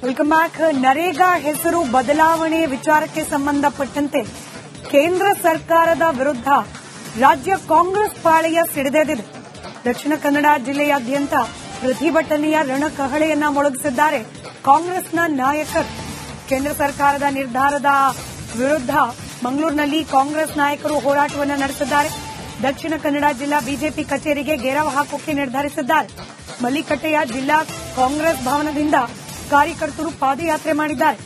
Welcome back. NREGA ಹೆಸರು ಬದಲಾವಣೆ ವಿಚಾರಕ್ಕೆ ಸಂಬಂಧಪಟ್ಟಂತೆ ಕೇಂದ್ರ ಸರ್ಕಾರದ ವಿರುದ್ಧ ರಾಜ್ಯ ಕಾಂಗ್ರೆಸ್ ಪಾಳೆಯ ಸಿಡಿದೆದ್ದಿದೆ. ದಕ್ಷಿಣ ಕನ್ನಡ ಜಿಲ್ಲೆಯಾದ್ಯಂತ ಪ್ರತಿಭಟನೆಯ ರಣಕಹಳೆಯನ್ನ ಮೊಳಗಿಸಿದ್ದಾರೆ ಕಾಂಗ್ರೆಸ್ನ ನಾಯಕರು. ಕೇಂದ್ರ ಸರ್ಕಾರದ ನಿರ್ಧಾರದ ವಿರುದ್ಧ ಮಂಗಳೂರಿನಲ್ಲಿ ಕಾಂಗ್ರೆಸ್ ನಾಯಕರು ಹೋರಾಟವನ್ನು ನಡೆಸಿದ್ದಾರೆ. ದಕ್ಷಿಣ ಕನ್ನಡ ಜಿಲ್ಲಾ ಬಿಜೆಪಿ ಕಚೇರಿಗೆ ಘೇರಾವ್ ಹಾಕೋಕೆ ನಿರ್ಧರಿಸಿದ್ದಾರೆ. ಮಲ್ಲಿಕಟ್ಟೆಯ ಜಿಲ್ಲಾ ಕಾಂಗ್ರೆಸ್ ಭವನದಿಂದ ಕಾರ್ಯಕರ್ತರು ಪಾದಯಾತ್ರೆ ಮಾಡಿದ್ದಾರೆ.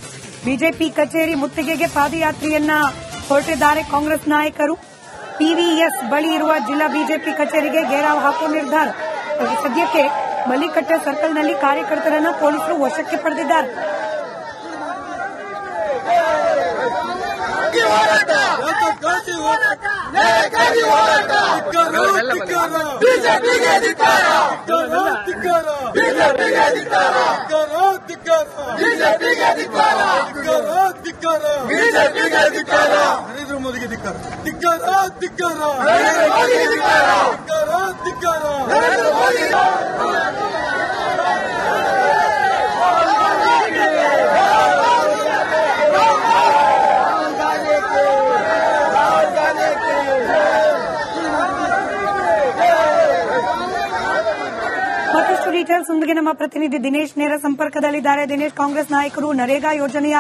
ಬಿಜೆಪಿ ಕಚೇರಿ ಮುತ್ತಿಗೆಗೆ ಪಾದಯಾತ್ರೆಯನ್ನ ಹೊರಟಿದ್ದಾರೆ ಕಾಂಗ್ರೆಸ್ ನಾಯಕರು. ಪಿವಿಎಸ್ ಬಳಿ ಇರುವ ಜಿಲ್ಲಾ ಬಿಜೆಪಿ ಕಚೇರಿಗೆ ಘೇರಾವ್ ಹಾಕುವ ನಿರ್ಧಾರ. ಸದ್ಯಕ್ಕೆ ಮಲ್ಲಿಕಟ್ಟೆ ಸರ್ಕಲ್ನಲ್ಲಿ ಕಾರ್ಯಕರ್ತರನ್ನ ಪೊಲೀಸರು ವಶಕ್ಕೆ ಪಡೆದಿದ್ದಾರೆ. ನರೇಂದ್ರ ಮೋದಿಗೆ ಧಿಕ್ಕಾರ, ಧಿಕ್ಕಾರ, ಧಿಕ್ಕಾರ. ಮತ್ತಷ್ಟು ಡೀಟೇಲ್ಸ್ ಒಂದಿಗೆ ನಮ್ಮ ಪ್ರತಿನಿಧಿ ದಿನೇಶ್ ನೇರ ಸಂಪರ್ಕದಲ್ಲಿದ್ದಾರೆ. ದಿನೇಶ್, ಕಾಂಗ್ರೆಸ್ ನಾಯಕರು ನರೇಗಾ ಯೋಜನೆಯ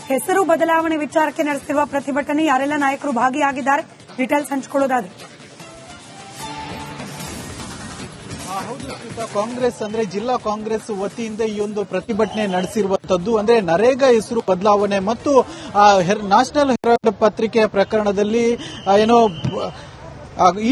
ಹೆಸರು ಬದಲಾವಣೆ ವಿಚಾರಕ್ಕೆ ನಡೆಸಿರುವ ಪ್ರತಿಭಟನೆ ಯಾರೆಲ್ಲ ನಾಯಕರು ಭಾಗಿಯಾಗಿದ್ದಾರೆ, ಡೀಟೇಲ್ಸ್ ಹಂಚಿಕೊಳ್ಳೋದಾದ್ರೆ? ಹೌದು, ಕಾಂಗ್ರೆಸ್ ಅಂದ್ರೆ ಜಿಲ್ಲಾ ಕಾಂಗ್ರೆಸ್ ವತಿಯಿಂದ ಈ ಒಂದು ಪ್ರತಿಭಟನೆ ನಡೆಸಿರುವಂತದ್ದು. ಅಂದ್ರೆ ನರೇಗಾ ಹೆಸರು ಬದಲಾವಣೆ ಮತ್ತು ನ್ಯಾಷನಲ್ ಹೆರಾಲ್ಡ್ ಪತ್ರಿಕೆಯ ಪ್ರಕರಣದಲ್ಲಿ ಏನೋ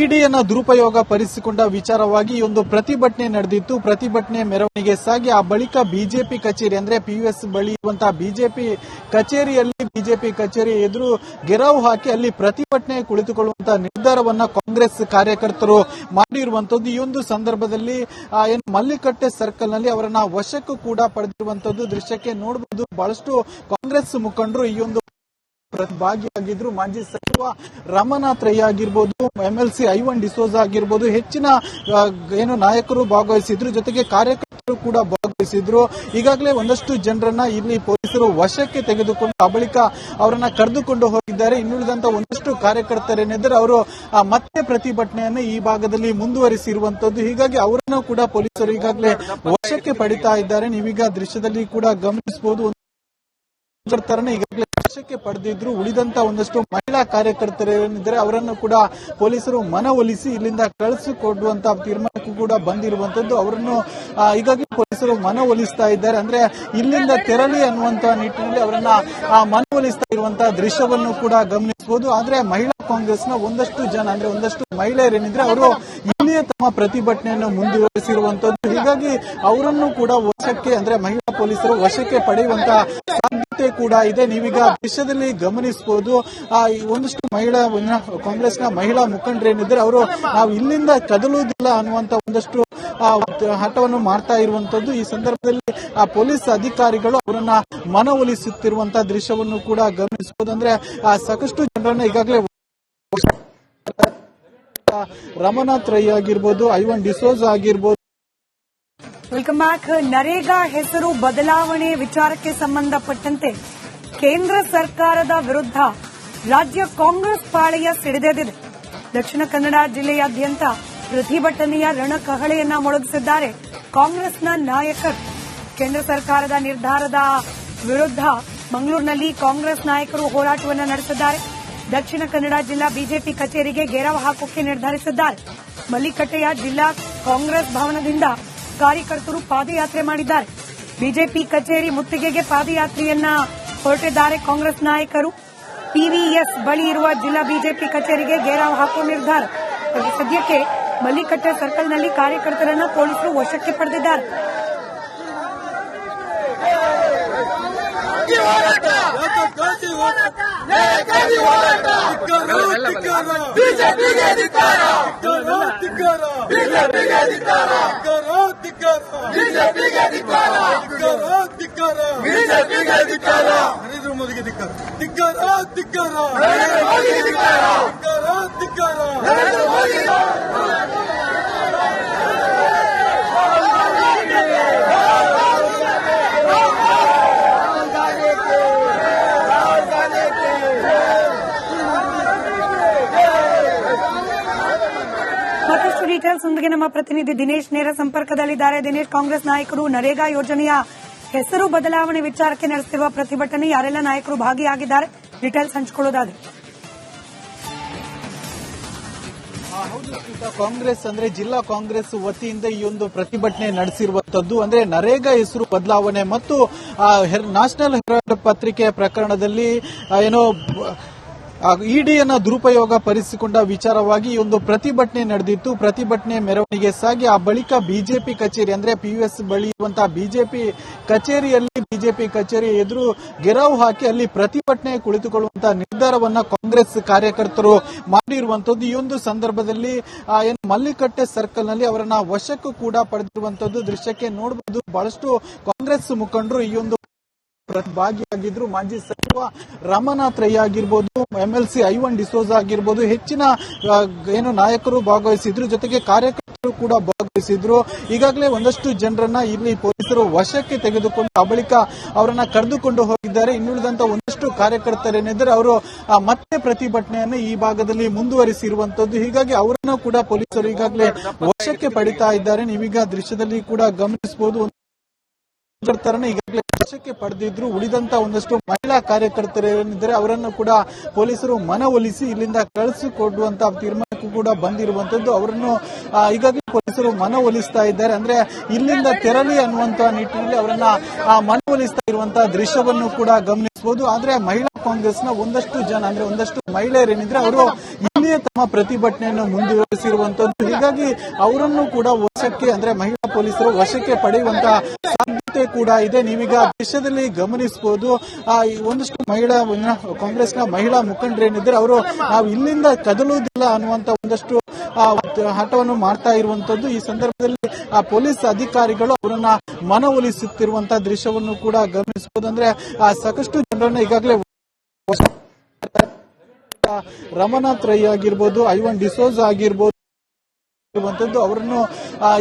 ಇಡಿಯನ್ನ ದುರುಪಯೋಗ ಪಡಿಸಿಕೊಂಡ ವಿಚಾರವಾಗಿ ಈ ಒಂದು ಪ್ರತಿಭಟನೆ ನಡೆದಿತ್ತು. ಪ್ರತಿಭಟನೆ ಮೆರವಣಿಗೆ ಸಾಗಿ ಆ ಬಳಿಕ ಬಿಜೆಪಿ ಕಚೇರಿ ಅಂದ್ರೆ ಪಿಯುಎಸ್ ಬಳಿ ಇರುವಂತಹ ಬಿಜೆಪಿ ಕಚೇರಿಯಲ್ಲಿ ಬಿಜೆಪಿ ಕಚೇರಿ ಎದುರು ಘೆರಾವ್ ಹಾಕಿ ಅಲ್ಲಿ ಪ್ರತಿಭಟನೆ ಕುಳಿತುಕೊಳ್ಳುವಂತಹ ನಿರ್ಧಾರವನ್ನ ಕಾಂಗ್ರೆಸ್ ಕಾರ್ಯಕರ್ತರು ಮಾಡಿರುವಂತದ್ದು. ಈ ಒಂದು ಸಂದರ್ಭದಲ್ಲಿ ಏನು ಮಲ್ಲಿಕಟ್ಟೆ ಸರ್ಕಲ್ ನಲ್ಲಿ ಅವರನ್ನ ವಶಕ್ಕೂ ಕೂಡ ಪಡೆದಿರುವಂತದ್ದು ದೃಶ್ಯಕ್ಕೆ ನೋಡಬಹುದು. ಬಹಳಷ್ಟು ಕಾಂಗ್ರೆಸ್ ಮುಖಂಡರು ಈ ಒಂದು ಭಾಗಿಯಾಗಿದ್ರು. ಮಾಜಿ ಸಚಿವ ರಮನಾಥ್ ರೈ ಆಗಿರ್ಬೋದು, ಎಂಎಲ್ಸಿ ಐವನ್ ಡಿಸೋಜಾ ಆಗಿರ್ಬೋದು, ಹೆಚ್ಚಿನ ಏನು ನಾಯಕರು ಭಾಗವಹಿಸಿದ್ರು. ಜೊತೆಗೆ ಕಾರ್ಯಕರ್ತರು ಕೂಡ ಭಾಗವಹಿಸಿದ್ರು. ಈಗಾಗಲೇ ಒಂದಷ್ಟು ಜನರನ್ನ ಇಲ್ಲಿ ಪೊಲೀಸರು ವಶಕ್ಕೆ ತೆಗೆದುಕೊಂಡು ಆ ಬಳಿಕ ಅವರನ್ನ ಕರೆದುಕೊಂಡು ಹೋಗಿದ್ದಾರೆ. ಇನ್ನುಳಿದಂತ ಒಂದಷ್ಟು ಕಾರ್ಯಕರ್ತರೇನಿದ್ದಾರೆ ಅವರು ಮತ್ತೆ ಪ್ರತಿಭಟನೆಯನ್ನು ಈ ಭಾಗದಲ್ಲಿ ಮುಂದುವರಿಸಿರುವಂತದ್ದು. ಹೀಗಾಗಿ ಅವರನ್ನು ಕೂಡ ಪೊಲೀಸರು ಈಗಾಗಲೇ ವಶಕ್ಕೆ ಪಡಿತಾ ಇದ್ದಾರೆ. ನೀವೀಗ ದೃಶ್ಯದಲ್ಲಿ ಕೂಡ ಗಮನಿಸಬಹುದು. ಈಗಾಗಲೇ ವಶಕ್ಕೆ ಪಡೆದಿದ್ರು. ಉಳಿದಂತ ಒಂದಷ್ಟು ಮಹಿಳಾ ಕಾರ್ಯಕರ್ತರೇನಿದ್ದಾರೆ ಅವರನ್ನು ಕೂಡ ಪೊಲೀಸರು ಮನವೊಲಿಸಿ ಇಲ್ಲಿಂದ ಕಳಿಸಿಕೊಡುವಂತಹ ತೀರ್ಮಾನಕ್ಕೂ ಕೂಡ ಬಂದಿರುವಂತದ್ದು. ಅವರನ್ನು ಈಗಾಗಲೇ ಪೊಲೀಸರು ಮನವೊಲಿಸ್ತಾ ಇದ್ದಾರೆ. ಅಂದ್ರೆ ಇಲ್ಲಿಂದ ತೆರಳಿ ಅನ್ನುವಂತಹ ನಿಟ್ಟಿನಲ್ಲಿ ಅವರನ್ನ ಮನವೊಲಿಸ್ತಾ ಇರುವಂತಹ ದೃಶ್ಯವನ್ನು ಕೂಡ ಗಮನಿಸಬಹುದು. ಆದ್ರೆ ಮಹಿಳಾ ಕಾಂಗ್ರೆಸ್ನ ಒಂದಷ್ಟು ಜನ ಅಂದ್ರೆ ಒಂದಷ್ಟು ಮಹಿಳೆಯರೇನಿದ್ರೆ ಅವರು ಇಲ್ಲಿಯೇ ತಮ್ಮ ಪ್ರತಿಭಟನೆಯನ್ನು ಮುಂದುವರಿಸಿರುವಂತದ್ದು. ಹೀಗಾಗಿ ಅವರನ್ನು ಕೂಡ ವಶಕ್ಕೆ ಅಂದ್ರೆ ಮಹಿಳಾ ಪೊಲೀಸರು ವಶಕ್ಕೆ ಪಡೆಯುವಂತಹ ಸಾಧ್ಯತೆ ಕೂಡ ಇದೆ. ನೀವೀಗ ದೃಶ್ಯದಲ್ಲಿ ಗಮನಿಸಬಹುದು. ಒಂದಷ್ಟು ಮಹಿಳಾ ಕಾಂಗ್ರೆಸ್ನ ಮಹಿಳಾ ಮುಖಂಡರೇನಿದ್ದಾರೆ ಅವರು ನಾವು ಇಲ್ಲಿಂದ ಕದಲುವುದಿಲ್ಲ ಅನ್ನುವಂತ ಒಂದಷ್ಟು ಹಠವನ್ನು ಮಾಡ್ತಾ ಇರುವಂತದ್ದು. ಈ ಸಂದರ್ಭದಲ್ಲಿ ಪೊಲೀಸ್ ಅಧಿಕಾರಿಗಳು ಅವರನ್ನ ಮನವೊಲಿಸುತ್ತಿರುವಂತಹ ದೃಶ್ಯವನ್ನು ಕೂಡ ಗಮನಿಸಬಹುದು. ಅಂದ್ರೆ ಸಾಕಷ್ಟು ಜನರನ್ನ ಈಗಾಗಲೇ ರಮನಾಥ್ ರೈ ಆಗಿರ್ಬೋದು, ಐವನ್ ಡಿಸೋಜಾ ಆಗಿರ್ಬೋದು. Welcome back. ನರೇಗಾ ಹೆಸರು ಬದಲಾವಣೆ ವಿಚಾರಕ್ಕೆ ಸಂಬಂಧಪಟ್ಟಂತೆ ಕೇಂದ್ರ ಸರ್ಕಾರದ ವಿರುದ್ಧ ರಾಜ್ಯ ಕಾಂಗ್ರೆಸ್ ಪಾಳೆಯ ಸಿಡಿದೆದ್ದಿದೆ. ದಕ್ಷಿಣ ಕನ್ನಡ ಜಿಲ್ಲೆಯಾದ್ಯಂತ ಪ್ರತಿಭಟನೆಯ ರಣಕಹಳೆಯನ್ನ ಮೊಳಗಿಸಿದ್ದಾರೆ ಕಾಂಗ್ರೆಸ್ನ ನಾಯಕರು. ಕೇಂದ್ರ ಸರ್ಕಾರದ ನಿರ್ಧಾರದ ವಿರುದ್ಧ ಮಂಗಳೂರಿನಲ್ಲಿ ಕಾಂಗ್ರೆಸ್ ನಾಯಕರು ಹೋರಾಟವನ್ನು ನಡೆಸಿದ್ದಾರೆ. ದಕ್ಷಿಣ ಕನ್ನಡ ಜಿಲ್ಲಾ ಬಿಜೆಪಿ ಕಚೇರಿಗೆ ಘೇರಾವ್ ಹಾಕೋಕೆ ನಿರ್ಧರಿಸಿದ್ದಾರೆ. ಮಲ್ಲಿಕಟ್ಟೆಯ ಜಿಲ್ಲಾ ಕಾಂಗ್ರೆಸ್ ಭವನದಿಂದ ಕಾರ್ಯಕರ್ತರು ಪಾದಯಾತ್ರೆ ಮಾಡಿದ್ದಾರೆ. ಬಿಜೆಪಿ ಕಚೇರಿ ಮುತ್ತಿಗೆಗೆ ಪಾದಯಾತ್ರೆಯನ್ನ ಹೊರಟಿದ್ದಾರೆ ಕಾಂಗ್ರೆಸ್ ನಾಯಕರು. ಪಿವಿಎಸ್ ಬಳಿ ಇರುವ ಜಿಲ್ಲಾ ಬಿಜೆಪಿ ಕಚೇರಿಗೆ ಘೇರಾವ್ ಹಾಕುವ ನಿರ್ಧಾರ. ಸದ್ಯಕ್ಕೆ ಮಲ್ಲಿಕಟ್ಟೆ ಸರ್ಕಲ್ನಲ್ಲಿ ಕಾರ್ಯಕರ್ತರನ್ನ ಪೊಲೀಸರು ವಶಕ್ಕೆ ಪಡೆದಿದ್ದಾರೆ. ನರೇಂದ್ರ ಮೋದಿಗೆ ಧಿಕ್ಕಾರ, ಧಿಕ್ಕಾರ, ಧಿಕ್ಕಾರ. ಡೀಟೇಲ್ಸ್ ನಮ್ಮ ಪ್ರತಿನಿಧಿ ದಿನೇಶ್ ನೇರ ಸಂಪರ್ಕದಲ್ಲಿದ್ದಾರೆ. ದಿನೇಶ್, ಕಾಂಗ್ರೆಸ್ ನಾಯಕರು ನರೇಗಾ ಯೋಜನೆಯ ಹೆಸರು ಬದಲಾವಣೆ ವಿಚಾರಕ್ಕೆ ನಡೆಸುತ್ತಿರುವ ಪ್ರತಿಭಟನೆ ಯಾರೆಲ್ಲ ನಾಯಕರು ಭಾಗಿಯಾಗಿದ್ದಾರೆ, ಡೀಟೇಲ್ಸ್ ಹಂಚಿಕೊಳ್ಳೋದಾದ್ರೆ. ಹೌದು ಸ್ಮಿತಾ, ಕಾಂಗ್ರೆಸ್ ಅಂದ್ರೆ ಜಿಲ್ಲಾ ಕಾಂಗ್ರೆಸ್ ವತಿಯಿಂದ ಈ ಒಂದು ಪ್ರತಿಭಟನೆ ನಡೆಸಿರುವಂತದ್ದು ಅಂದ್ರೆ ನರೇಗಾ ಹೆಸರು ಬದಲಾವಣೆ ಮತ್ತು ನ್ಯಾಷನಲ್ ಹೆರಾಲ್ಡ್ ಪತ್ರಿಕೆಯ ಪ್ರಕರಣದಲ್ಲಿ ಏನೋ ಇಡಿಯನ್ನ ದುರುಪಯೋಗ ಪಡಿಸಿಕೊಂಡ ವಿಚಾರವಾಗಿ ಈ ಒಂದು ಪ್ರತಿಭಟನೆ ನಡೆದಿತ್ತು. ಪ್ರತಿಭಟನೆ ಮೆರವಣಿಗೆ ಸಾಗಿ ಆ ಬಳಿಕ ಬಿಜೆಪಿ ಕಚೇರಿ ಅಂದ್ರೆ ಪಿಯುಎಸ್ ಬಳಿ ಇರುವಂತಹ ಬಿಜೆಪಿ ಕಚೇರಿ ಎದುರು ಗೆರವು ಹಾಕಿ ಅಲ್ಲಿ ಪ್ರತಿಭಟನೆ ಕುಳಿತುಕೊಳ್ಳುವಂತಹ ನಿರ್ಧಾರವನ್ನ ಕಾಂಗ್ರೆಸ್ ಕಾರ್ಯಕರ್ತರು ಮಾಡಿರುವಂತದ್ದು. ಈ ಒಂದು ಸಂದರ್ಭದಲ್ಲಿ ಏನು ಮಲ್ಲಿಕಟ್ಟೆ ಸರ್ಕಲ್ ನಲ್ಲಿ ಅವರನ್ನ ವಶಕ್ಕೂ ಕೂಡ ಪಡೆದಿರುವಂತದ್ದು ದೃಶ್ಯಕ್ಕೆ ನೋಡಬಹುದು. ಬಹಳಷ್ಟು ಕಾಂಗ್ರೆಸ್ ಮುಖಂಡರು ಈ ಒಂದು ಭಾಗಿಯಾಗಿದ್ರು. ಮಾಜಿ ಸಚಿವ ರಮನಾಥ್ ರೈ ಆಗಿರ್ಬೋದು, ಎಂಎಲ್ಸಿ ಐವನ್ ಡಿಸೋಜಾ ಆಗಿರ್ಬೋದು, ಹೆಚ್ಚಿನ ಏನು ನಾಯಕರು ಭಾಗವಹಿಸಿದ್ರು, ಜೊತೆಗೆ ಕಾರ್ಯಕರ್ತರು ಕೂಡ ಭಾಗವಹಿಸಿದ್ರು. ಈಗಾಗಲೇ ಒಂದಷ್ಟು ಜನರನ್ನ ಇಲ್ಲಿ ಪೊಲೀಸರು ವಶಕ್ಕೆ ತೆಗೆದುಕೊಂಡು ಆ ಬಳಿಕ ಅವರನ್ನ ಕರೆದುಕೊಂಡು ಹೋಗಿದ್ದಾರೆ. ಇನ್ನುಳಿದಂತ ಒಂದಷ್ಟು ಕಾರ್ಯಕರ್ತರೇನಿದ್ದಾರೆ ಅವರು ಮತ್ತೆ ಪ್ರತಿಭಟನೆಯನ್ನು ಈ ಭಾಗದಲ್ಲಿ ಮುಂದುವರಿಸಿರುವಂತದ್ದು. ಹೀಗಾಗಿ ಅವರನ್ನು ಕೂಡ ಪೊಲೀಸರು ಈಗಾಗಲೇ ವಶಕ್ಕೆ ಪಡಿತಾ ಇದ್ದಾರೆ. ನೀವೀಗ ದೃಶ್ಯದಲ್ಲಿ ಕೂಡ ಗಮನಿಸಬಹುದು. ಈಗಾಗಲೇ ವಶಕ್ಕೆ ಪಡೆದಿದ್ರು. ಉಳಿದಂತ ಒಂದಷ್ಟು ಮಹಿಳಾ ಕಾರ್ಯಕರ್ತರೇನಿದ್ದಾರೆ ಅವರನ್ನು ಕೂಡ ಪೊಲೀಸರು ಮನವೊಲಿಸಿ ಇಲ್ಲಿಂದ ಕಳಿಸಿಕೊಡುವಂತಹ ತೀರ್ಮಾನಕ್ಕೂ ಕೂಡ ಬಂದಿರುವಂತದ್ದು. ಅವರನ್ನು ಈಗಾಗಲೇ ಪೊಲೀಸರು ಮನವೊಲಿಸ್ತಾ ಇದ್ದಾರೆ. ಅಂದ್ರೆ ಇಲ್ಲಿಂದ ತೆರಳಿ ಅನ್ನುವಂತಹ ನಿಟ್ಟಿನಲ್ಲಿ ಅವರನ್ನ ಮನವೊಲಿಸ್ತಾ ಇರುವಂತಹ ದೃಶ್ಯವನ್ನು ಕೂಡ ಗಮನಿಸಬಹುದು. ಆದ್ರೆ ಮಹಿಳಾ ಕಾಂಗ್ರೆಸ್ನ ಒಂದಷ್ಟು ಜನ ಅಂದ್ರೆ ಒಂದಷ್ಟು ಮಹಿಳೆಯರೇನಿದ್ರೆ ಅವರು ಇಲ್ಲಿಯೇ ತಮ್ಮ ಪ್ರತಿಭಟನೆಯನ್ನು ಮುಂದುವರಿಸಿರುವಂತದ್ದು. ಹೀಗಾಗಿ ಅವರನ್ನು ಕೂಡ ವಶಕ್ಕೆ ಅಂದ್ರೆ ಮಹಿಳಾ ಪೊಲೀಸರು ವಶಕ್ಕೆ ಪಡೆಯುವಂತಹ ಸಾಧ್ಯತೆ ಕೂಡ ಇದೆ. ನೀವೀಗ ದೇಶದಲ್ಲಿ ಗಮನಿಸಬಹುದು. ಒಂದಷ್ಟು ಮಹಿಳಾ ಕಾಂಗ್ರೆಸ್ನ ಮಹಿಳಾ ಮುಖಂಡರೇನಿದ್ದಾರೆ ಅವರು ನಾವು ಇಲ್ಲಿಂದ ಕದಲುವುದಿಲ್ಲ ಅನ್ನುವಂತ ಒಂದಷ್ಟು ಹಠವನ್ನು ಮಾಡ್ತಾ ಇರುವಂತದ್ದು. ಈ ಸಂದರ್ಭದಲ್ಲಿ ಪೊಲೀಸ್ ಅಧಿಕಾರಿಗಳು ಅವರನ್ನ ಮನವೊಲಿಸುತ್ತಿರುವಂತಹ ದೃಶ್ಯವನ್ನು ಕೂಡ ಗಮನಿಸಬಹುದು. ಅಂದ್ರೆ ಸಾಕಷ್ಟು ಜನರನ್ನ ಈಗಾಗಲೇ ರಮನಾಥ್ ರೈ ಆಗಿರ್ಬೋದು, ಐವನ್ ಡಿಸೋಜಾ ಆಗಿರ್ಬೋದು ಅವರನ್ನು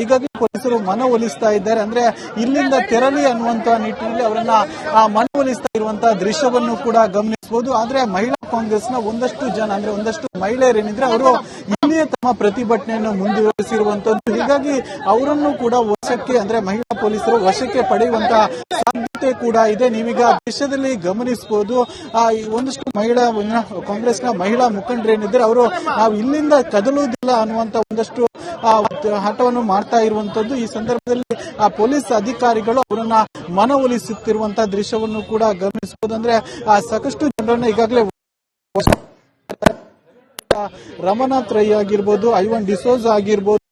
ಈಗಾಗಲೇ ಪೊಲೀಸರು ಮನವೊಲಿಸ್ತಾ ಇದ್ದಾರೆ. ಅಂದ್ರೆ ಇಲ್ಲಿಂದ ತೆರಳಿ ಅನ್ನುವಂತಹ ನಿಟ್ಟಿನಲ್ಲಿ ಅವರನ್ನ ಮನವೊಲಿಸ್ತಾ ಇರುವಂತಹ ದೃಶ್ಯವನ್ನು ಕೂಡ ಗಮನಿಸಬಹುದು. ಆದ್ರೆ ಮಹಿಳಾ ಕಾಂಗ್ರೆಸ್ನ ಒಂದಷ್ಟು ಜನ ಅಂದ್ರೆ ಒಂದಷ್ಟು ಮಹಿಳೆಯರೇನಿದ್ರೆ ಅವರು ಇಲ್ಲಿಯೇ ತಮ್ಮ ಪ್ರತಿಭಟನೆಯನ್ನು ಮುಂದುವರಿಸಿರುವಂತದ್ದು. ಹೀಗಾಗಿ ಅವರನ್ನು ಕೂಡ ವಶಕ್ಕೆ ಅಂದ್ರೆ ಮಹಿಳಾ ಪೊಲೀಸರು ವಶಕ್ಕೆ ಪಡೆಯುವಂತಹ ಸಾಧ್ಯತೆ ಕೂಡ ಇದೆ. ನೀವೀಗ ದೇಶದಲ್ಲಿ ಗಮನಿಸಬಹುದು. ಒಂದಷ್ಟು ಮಹಿಳಾ ಕಾಂಗ್ರೆಸ್ನ ಮಹಿಳಾ ಮುಖಂಡರೇನಿದ್ದಾರೆ ಅವರು ನಾವು ಇಲ್ಲಿಂದ ಕದಲುವುದಿಲ್ಲ ಅನ್ನುವಂತ ಒಂದಷ್ಟು ಹಠವನ್ನು ಮಾಡ್ತಾ ಇರುವಂತದ್ದು. ಈ ಸಂದರ್ಭದಲ್ಲಿ ಪೊಲೀಸ್ ಅಧಿಕಾರಿಗಳು ಅವರನ್ನ ಮನವೊಲಿಸುತ್ತಿರುವಂತಹ ದೃಶ್ಯವನ್ನು ಕೂಡ ಗಮನಿಸಬಹುದು. ಅಂದ್ರೆ ಸಾಕಷ್ಟು ಜನರನ್ನ ಈಗಾಗಲೇ ರಮನಾಥ್ ರೈ ಆಗಿರ್ಬೋದು, ಐವನ್ ಡಿಸೋಜಾ ಆಗಿರ್ಬೋದು